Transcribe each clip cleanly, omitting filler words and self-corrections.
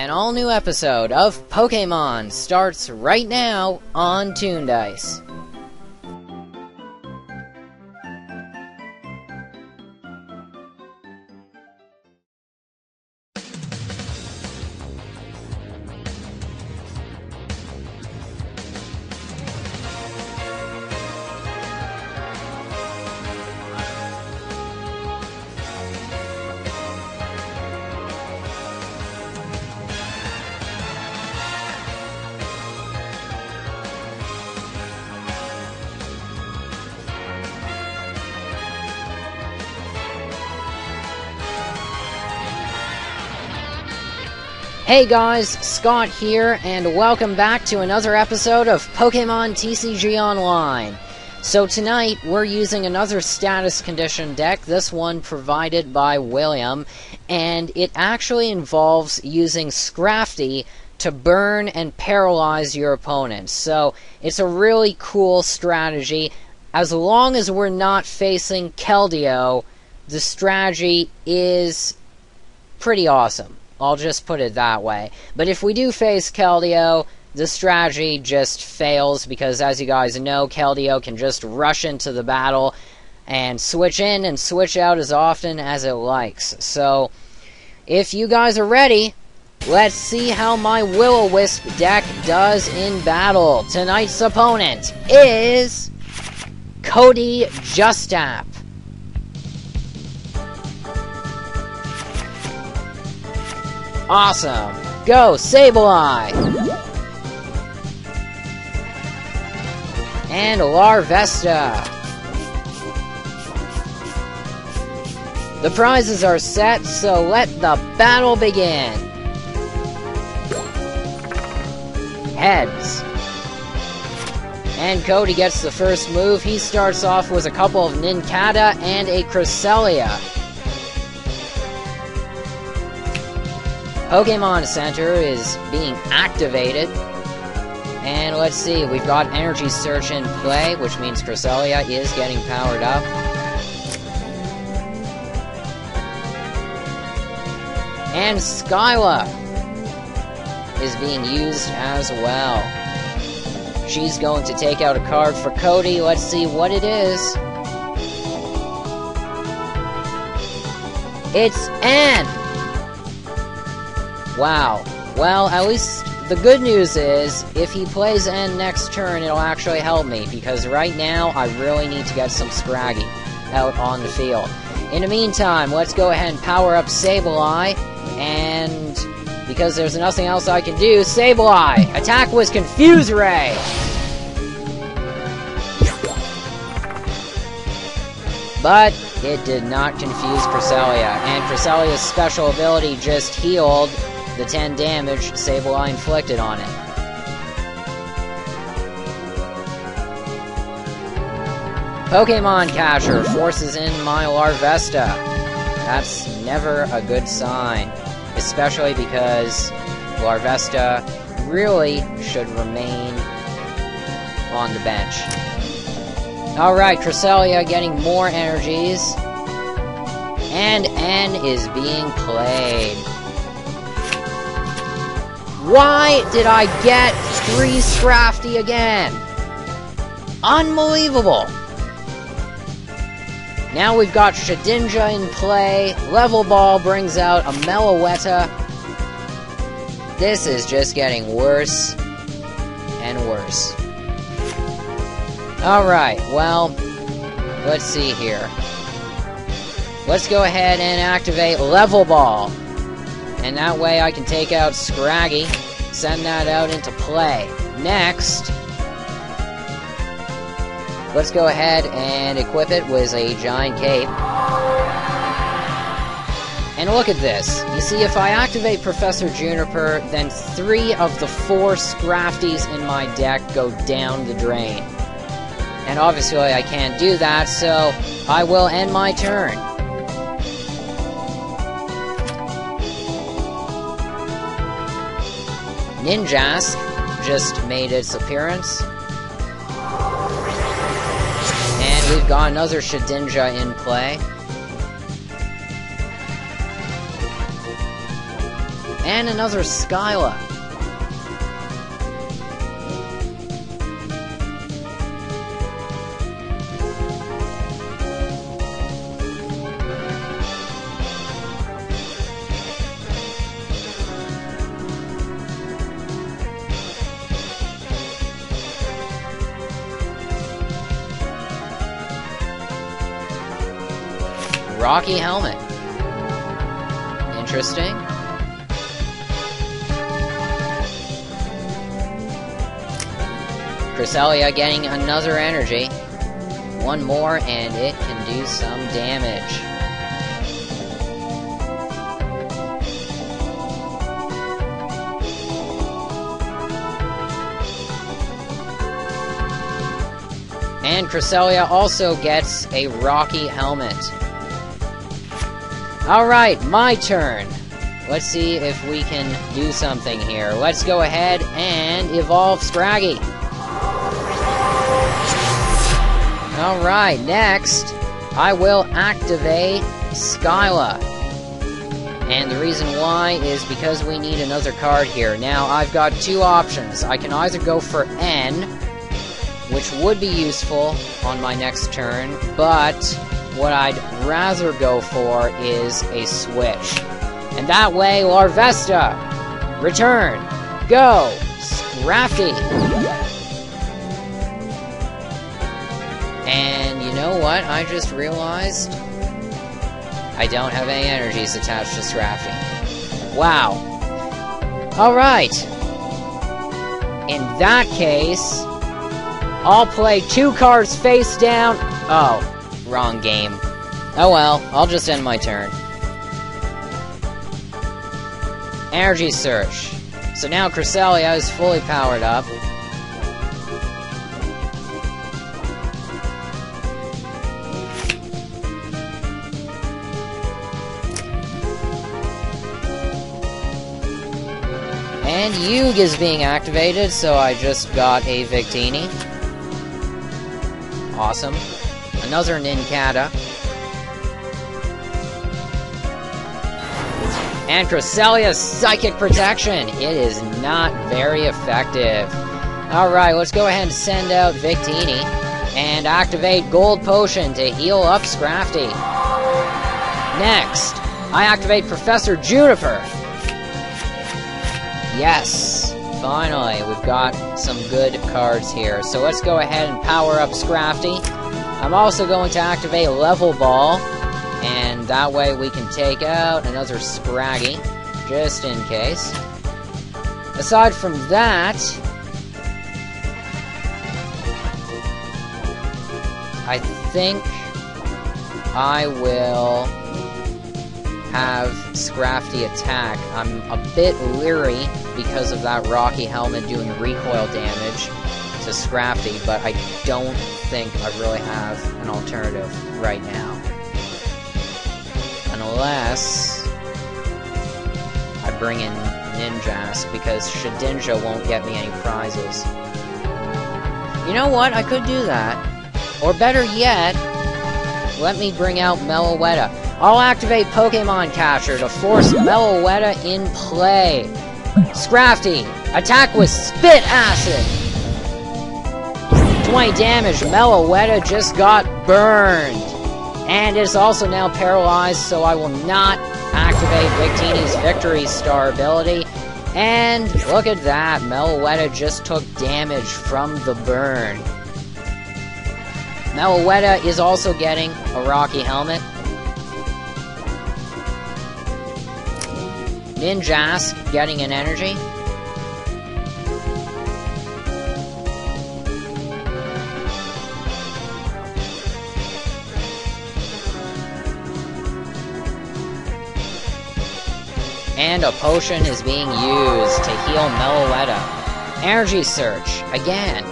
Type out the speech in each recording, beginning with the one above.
An all-new episode of Pokémon starts right now on TOONDISE. Hey guys, Scott here, and welcome back to another episode of Pokémon TCG Online. So tonight, we're using another status condition deck, this one provided by William, and it actually involves using Scrafty to burn and paralyze your opponents. So it's a really cool strategy. As long as we're not facing Keldeo, the strategy is pretty awesome. I'll just put it that way. But if we do face Keldeo, the strategy just fails because, as you guys know, Keldeo can just rush into the battle and switch in and switch out as often as it likes. So, if you guys are ready, let's see how my Will-O-Wisp deck does in battle. Tonight's opponent is Cody Justap. Awesome! Go, Sableye! And Larvesta. The prizes are set, so let the battle begin! Heads. And Cody gets the first move. He starts off with a couple of Nincada and a Cresselia. Pokémon Center is being activated. And let's see, we've got Energy Search in play, which means Cresselia is getting powered up. And Skyla is being used as well. She's going to take out a card for Cody. Let's see what it is. It's N! Wow. Well, at least the good news is, if he plays N next turn, it'll actually help me, because right now, I really need to get some Scraggy out on the field. In the meantime, let's go ahead and power up Sableye, and because there's nothing else I can do, Sableye! Attack with Confuse Ray! But it did not confuse Cresselia, and Cresselia's special ability just healed the 10 damage Sableye inflicted on it. Pokémon Catcher forces in my Larvesta. That's never a good sign, especially because Larvesta really should remain on the bench. Alright, Cresselia getting more energies, and N is being played. Why did I get 3 Scrafty again? Unbelievable! Now we've got Shedinja in play. Level Ball brings out a Meloetta. This is just getting worse and worse. Alright, well, let's see here. Let's go ahead and activate Level Ball. And that way I can take out Scraggy, send that out into play. Next, let's go ahead and equip it with a Giant Cape. And look at this. You see, if I activate Professor Juniper, then 3 of the 4 Scrafties in my deck go down the drain. And obviously I can't do that, so I will end my turn. Ninjask just made its appearance. And we've got another Shedinja in play. And another Skyla. Rocky Helmet. Interesting. Cresselia getting another energy. One more and it can do some damage. And Cresselia also gets a Rocky Helmet. Alright, my turn. Let's see if we can do something here. Let's go ahead and evolve Scraggy. Alright, next, I will activate Skyla. And the reason why is because we need another card here. Now, I've got two options. I can either go for N, which would be useful on my next turn, but what I'd rather go for is a switch. And that way, Larvesta, return, go, Scrafty. And you know what? I just realized I don't have any energies attached to Scrafty. Wow. Alright. In that case, I'll play 2 cards face down. Oh. Wrong game. Oh well, I'll just end my turn. Energy Search. So now Cresselia is fully powered up. And Yuge is being activated, so I just got a Victini. Awesome. Another Nincada. And Cresselia's Psychic Protection. It is not very effective. Alright, let's go ahead and send out Victini. And activate Gold Potion to heal up Scrafty. Next, I activate Professor Juniper. Yes, finally, we've got some good cards here. So let's go ahead and power up Scrafty. I'm also going to activate Level Ball, and that way we can take out another Scraggy, just in case. Aside from that, I think I will have Scrafty attack. I'm a bit leery because of that Rocky Helmet doing recoil damage to Scrafty, but I don't think I really have an alternative right now. Unless I bring in Ninjask, because Shedinja won't get me any prizes. You know what? I could do that. Or better yet, let me bring out Meloetta. I'll activate Pokemon Catcher to force Meloetta in play. Scrafty, attack with Spit Acid! 20 damage, Meloetta just got burned. And it's also now paralyzed, so I will not activate Victini's Victory Star ability. And look at that, Meloetta just took damage from the burn. Meloetta is also getting a Rocky Helmet. Ninjask getting an energy. And a potion is being used to heal Meloetta. Energy Search, again.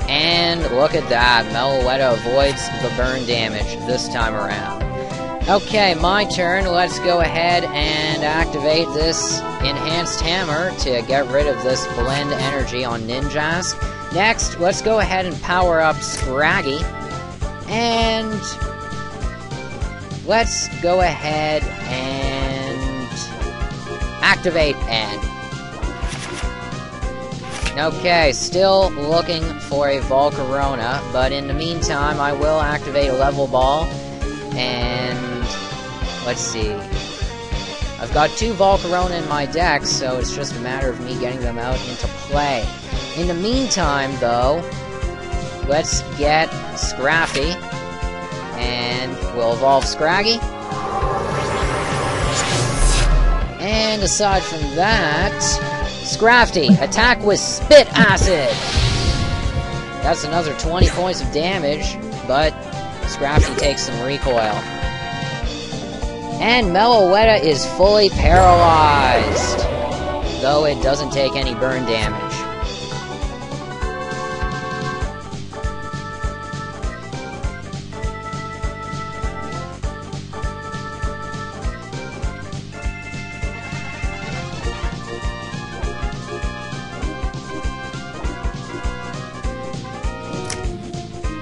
And look at that, Meloetta avoids the burn damage this time around. Okay, my turn. Let's go ahead and activate this Enhanced Hammer to get rid of this Blend Energy on Ninjask. Next, let's go ahead and power up Scraggy. And let's go ahead and activate N. Okay, still looking for a Volcarona, but in the meantime, I will activate a Level Ball. And let's see. I've got 2 Volcarona in my deck, so it's just a matter of me getting them out into play. In the meantime, though, let's get Scrafty. And we'll evolve Scraggy. And aside from that, Scrafty, attack with Spit Acid! That's another 20 points of damage, but Scrafty takes some recoil. And Meloetta is fully paralyzed, though it doesn't take any burn damage.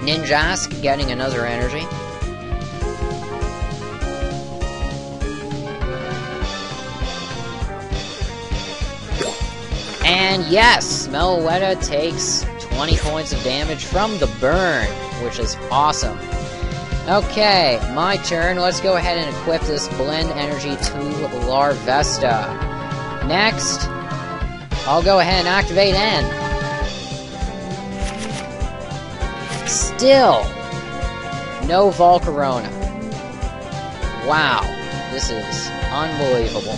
Ninjask getting another energy. And yes, Meloetta takes 20 points of damage from the burn, which is awesome. Okay, my turn. Let's go ahead and equip this Blend Energy to Larvesta. Next, I'll go ahead and activate N. Still, no Volcarona. Wow, this is unbelievable.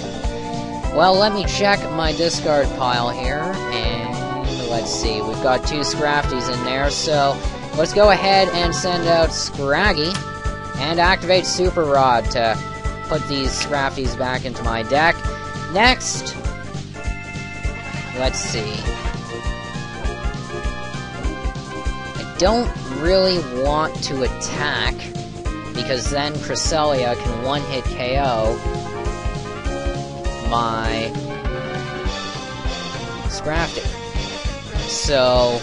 Well, let me check my discard pile here, and let's see, we've got 2 Scrafties in there, so let's go ahead and send out Scraggy, and activate Super Rod to put these Scrafties back into my deck. Next, let's see. I don't really want to attack, because then Cresselia can one-hit KO my Scrafty. So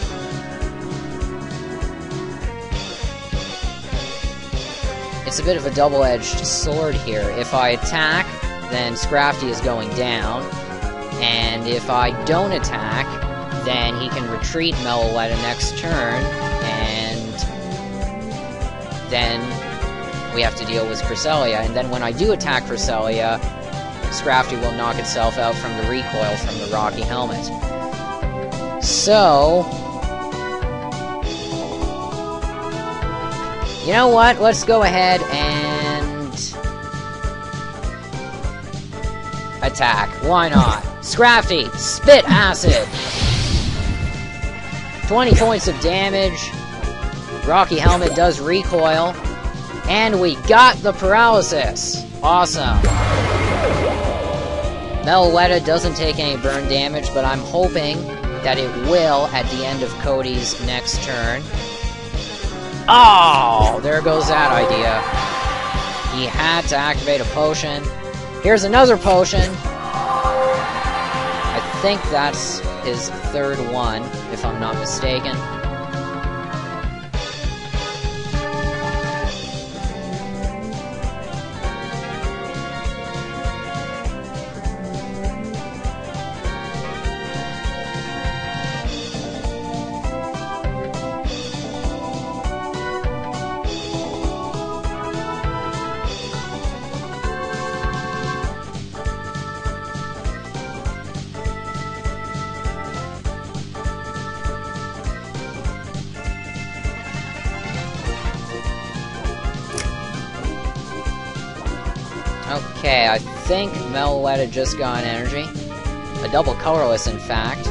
it's a bit of a double-edged sword here. If I attack, then Scrafty is going down, and if I don't attack, then he can retreat Meloetta next turn, and then we have to deal with Cresselia, and then when I do attack Cresselia, Scrafty will knock itself out from the recoil from the Rocky Helmet. So, you know what? Let's go ahead and attack. Why not? Scrafty, Spit Acid! 20 points of damage. Rocky Helmet does recoil. And we got the paralysis! Awesome. Meloetta doesn't take any burn damage, but I'm hoping that it will at the end of Cody's next turn. Oh! There goes that idea. He had to activate a potion. Here's another potion! I think that's his 3rd one, if I'm not mistaken. Okay, I think Meloetta just got energy. A double colorless, in fact.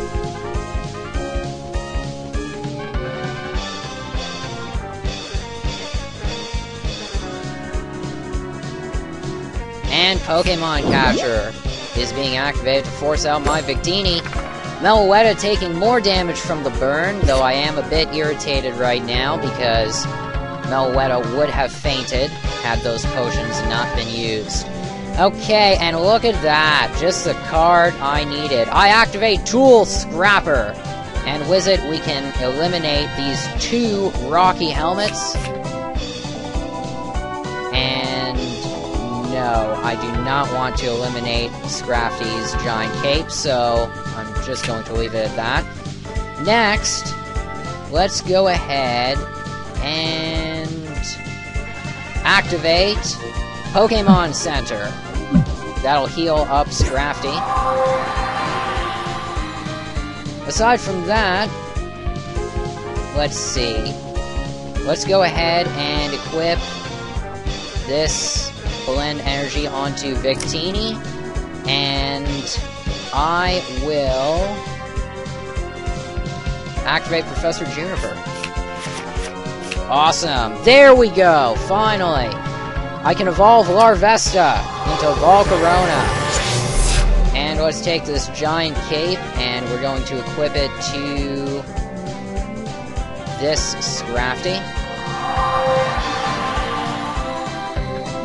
And Pokemon Catcher is being activated to force out my Victini. Meloetta taking more damage from the burn, though I am a bit irritated right now because Meloetta would have fainted had those potions not been used. Okay, and look at that. Just the card I needed. I activate Tool Scrapper. And with it, we can eliminate these 2 Rocky Helmets. And no, I do not want to eliminate Scrafty's Giant Cape, so I'm just going to leave it at that. Next, let's go ahead and activate Pokémon Center. That'll heal up Scrafty. Aside from that, let's see. Let's go ahead and equip this Blend Energy onto Victini, and I will activate Professor Juniper. Awesome! There we go! Finally! I can evolve Larvesta into Volcarona. And let's take this giant cape, and we're going to equip it to this Scrafty.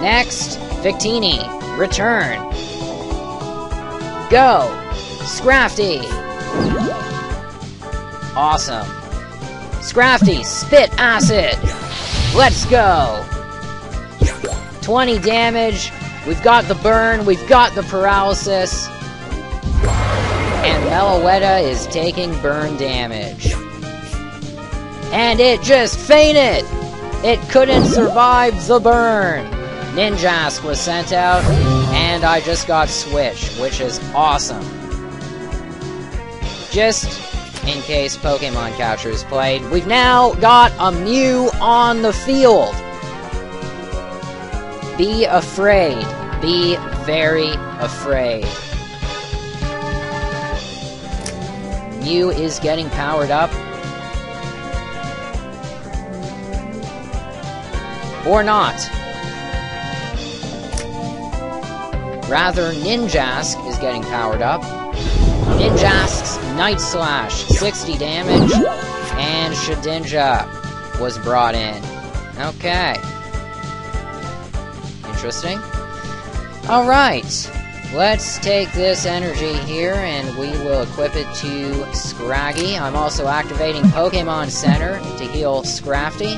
Next, Victini, return. Go! Scrafty! Awesome. Scrafty, spit acid! Let's go! 20 damage, we've got the burn, we've got the paralysis, and Meloetta is taking burn damage. And it just fainted! It couldn't survive the burn! Ninjask was sent out, and I just got switched, which is awesome. Just in case Pokemon Catchers played, we've now got a Mew on the field! Be afraid. Be very afraid. Mew is getting powered up. Or not. Rather, Ninjask is getting powered up. Ninjask's Night Slash, 60 damage, and Shedinja was brought in. Okay. Interesting. Alright, let's take this energy here and we will equip it to Scraggy. I'm also activating Pokémon Center to heal Scrafty.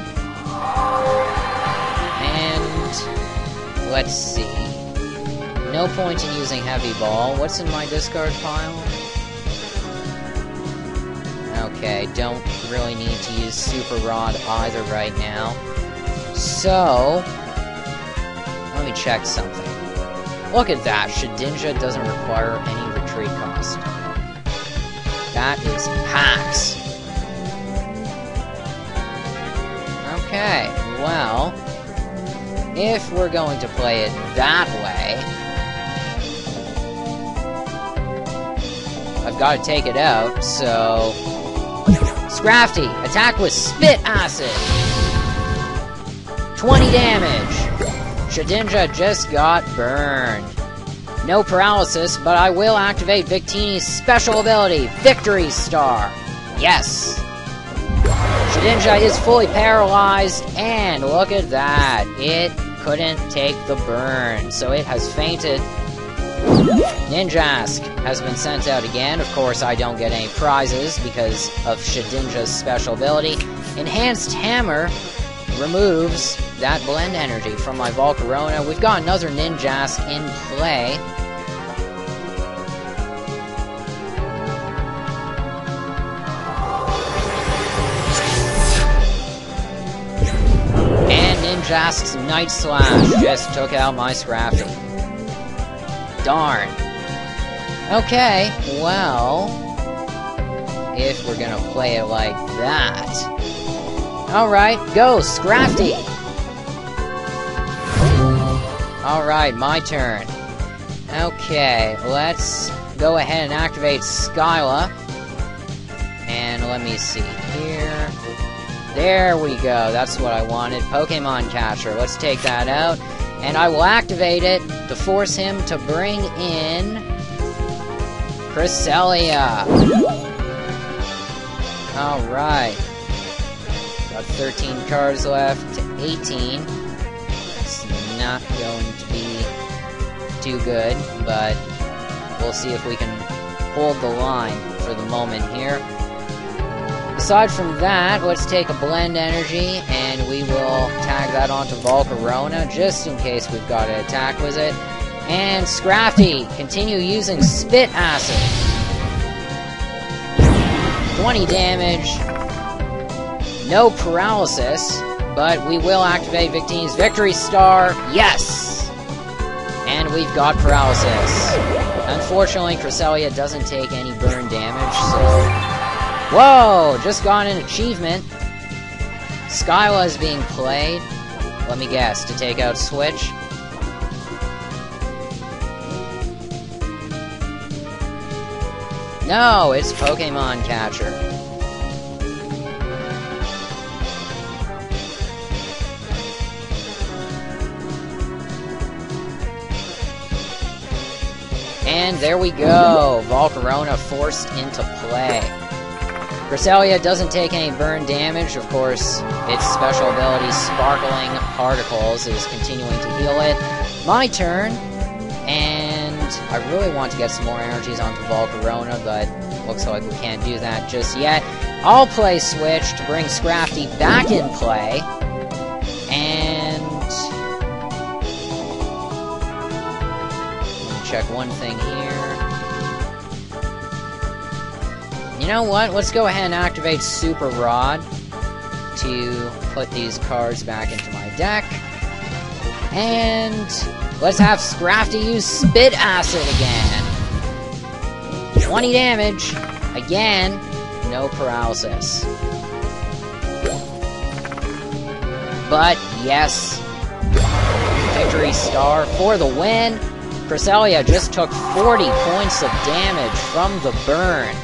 And let's see. No point in using Heavy Ball. What's in my discard pile? Okay, don't really need to use Super Rod either right now. So, let me check something. Look at that, Shedinja doesn't require any retreat cost. That is hacks. Okay, well, if we're going to play it that way, I've got to take it out, so... Scrafty, attack with Spit Acid! 20 damage! Shedinja just got burned. No paralysis, but I will activate Victini's special ability, Victory Star. Yes! Shedinja is fully paralyzed, and look at that. It couldn't take the burn, so it has fainted. Ninjask has been sent out again. Of course, I don't get any prizes because of Shedinja's special ability. Enhanced Hammer removes that blend energy from my Volcarona. We've got another Ninjask in play. And Ninjask's Night Slash just took out my Scrafty. Darn. Okay, well, if we're gonna play it like that... Alright, go, Scrafty! Alright, my turn. Okay, let's go ahead and activate Skyla. And let me see here. There we go, that's what I wanted. Pokemon Catcher, let's take that out. And I will activate it to force him to bring in... Cresselia! Alright. Got 13 cards left to 18. It's not going to be too good, but we'll see if we can hold the line for the moment here. Aside from that, let's take a Blend Energy, and we will tag that onto Volcarona, just in case we've got to attack with it. And Scrafty, continue using Spit Acid. 20 damage. No paralysis, but we will activate Victini's Victory Star. Yes! And we've got paralysis. Unfortunately, Cresselia doesn't take any burn damage, so... Whoa! Just got an achievement. Skyla is being played. Let me guess, to take out Switch. No, it's Pokemon Catcher. And there we go! Volcarona forced into play. Cresselia doesn't take any burn damage. Of course, its special ability, Sparkling Particles, is continuing to heal it. My turn, and I really want to get some more energies onto Volcarona, but looks like we can't do that just yet. I'll play Switch to bring Scrafty back in play, and... let me check one thing here. You know what? Let's go ahead and activate Super Rod to put these cards back into my deck. And let's have Scrafty use Spit Acid again. 20 damage. Again, no paralysis. But yes, Victory Star for the win. Cresselia just took 40 points of damage from the burn.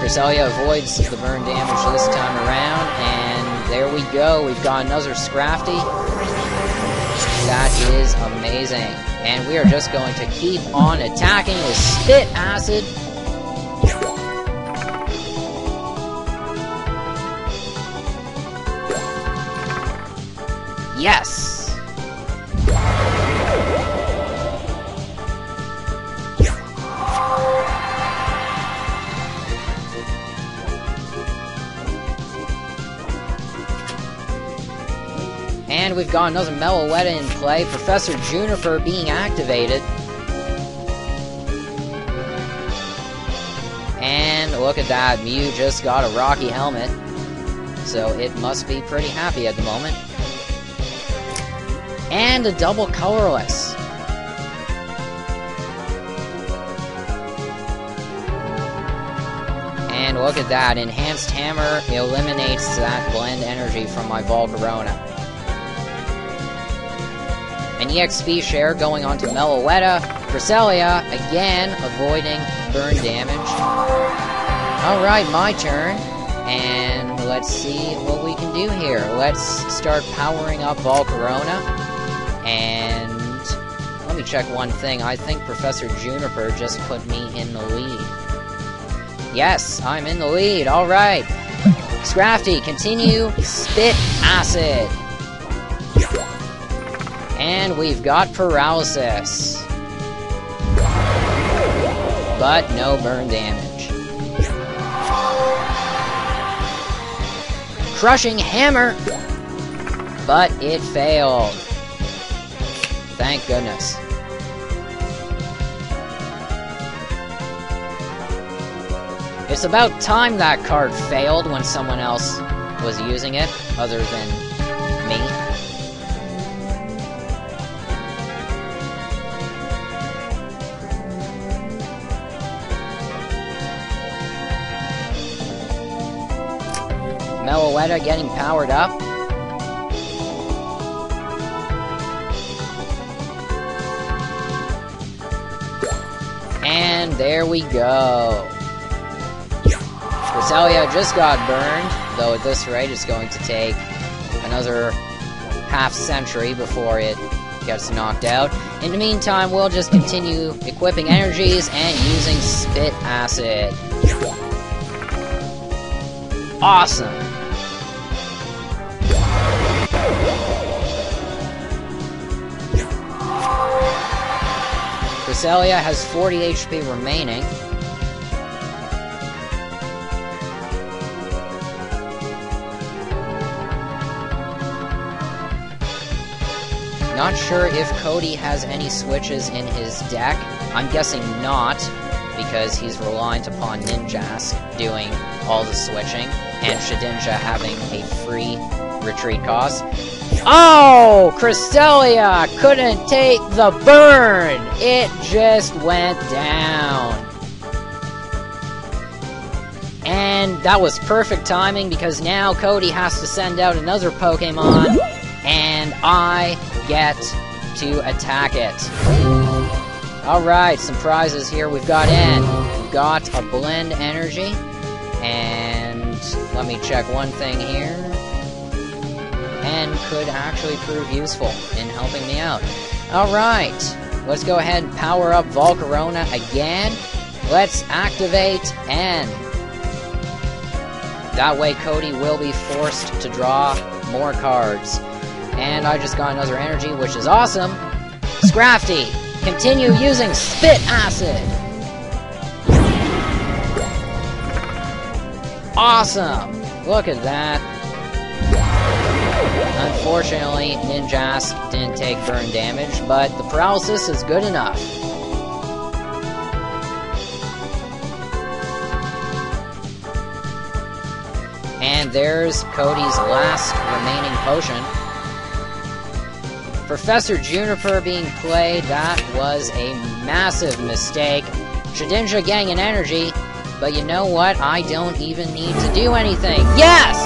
Cresselia avoids the burn damage this time around, and there we go. We've got another Scrafty. That is amazing. And we are just going to keep on attacking with Spit Acid. Yes! And we've got another Meloetta in play, Professor Juniper being activated. And look at that, Mew just got a Rocky Helmet, so it must be pretty happy at the moment. And a double colorless. And look at that, Enhanced Hammer eliminates that Blend Energy from my Volcarona. An EXP share going on to Meloetta. Cresselia, again, avoiding burn damage. Alright, my turn. And let's see what we can do here. Let's start powering up Volcarona. And let me check one thing. I think Professor Juniper just put me in the lead. Yes, I'm in the lead. Alright. Scrafty, continue. Spit Acid. And we've got paralysis. But no burn damage. Crushing Hammer! But it failed. Thank goodness. It's about time that card failed when someone else was using it, other than me. Meloetta getting powered up. And there we go. Cresselia just got burned, though at this rate it's going to take another half century before it gets knocked out. In the meantime, we'll just continue equipping energies and using Spit Acid. Awesome! Cresselia has 40 HP remaining. Not sure if Cody has any switches in his deck. I'm guessing not, because he's reliant upon Ninjask doing all the switching, and Shedinja having a free retreat cost. Oh! Cresselia couldn't take the burn! It just went down. And that was perfect timing, because now Cody has to send out another Pokemon, and I get to attack it. Alright, some prizes here. We've got we've got a Blend Energy, and let me check one thing here. N could actually prove useful in helping me out. Alright, let's go ahead and power up Volcarona again. Let's activate N. That way Cody will be forced to draw more cards. And I just got another energy, which is awesome. Scrafty, continue using Spit Acid. Awesome. Look at that. Unfortunately, Ninjask didn't take burn damage, but the paralysis is good enough. And there's Cody's last remaining potion. Professor Juniper being played, that was a massive mistake. Shedinja getting an energy, but you know what? I don't even need to do anything. Yes!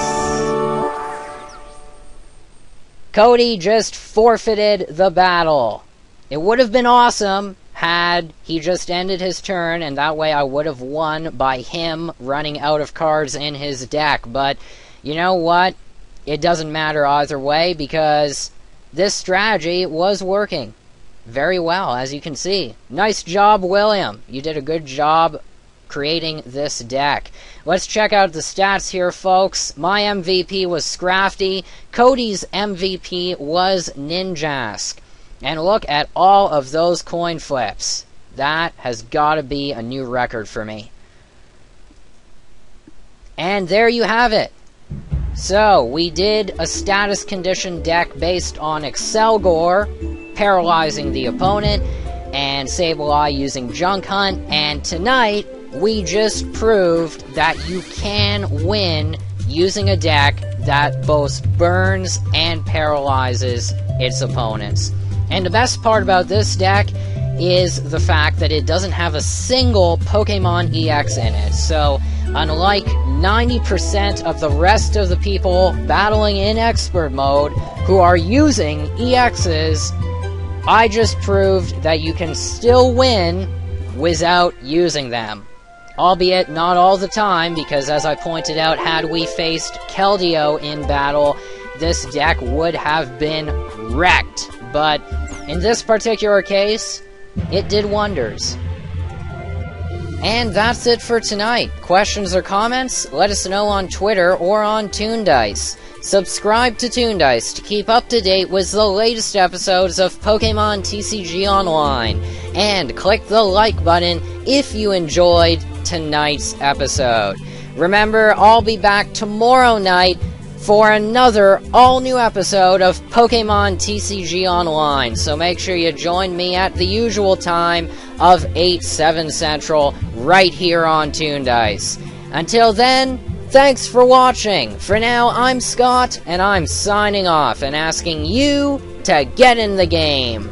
Cody just forfeited the battle. It would have been awesome had he just ended his turn, and that way I would have won by him running out of cards in his deck. But you know what? It doesn't matter either way, because this strategy was working very well, as you can see. Nice job, William. You did a good job creating this deck. Let's check out the stats here, folks. My MVP was Scrafty. Cody's MVP was Ninjask. And look at all of those coin flips. That has got to be a new record for me. And there you have it. So, we did a status condition deck based on Excelgor, paralyzing the opponent, and Sableye using Junk Hunt, and tonight, we just proved that you can win using a deck that both burns and paralyzes its opponents. And the best part about this deck is the fact that it doesn't have a single Pokémon-EX in it. So, unlike 90% of the rest of the people battling in Expert Mode who are using EXs, I just proved that you can still win without using them. Albeit not all the time, because as I pointed out, had we faced Keldeo in battle, this deck would have been wrecked. But in this particular case, it did wonders. And that's it for tonight. Questions or comments? Let us know on Twitter or on TOONDISE. Subscribe to TOONDISE to keep up to date with the latest episodes of Pokémon TCG Online. And click the like button if you enjoyed tonight's episode. Remember, I'll be back tomorrow night for another all-new episode of Pokémon TCG Online. So make sure you join me at the usual time of 8, 7 Central, right here on TOONDISE. Until then, thanks for watching. For now, I'm Scott, and I'm signing off and asking you to get in the game.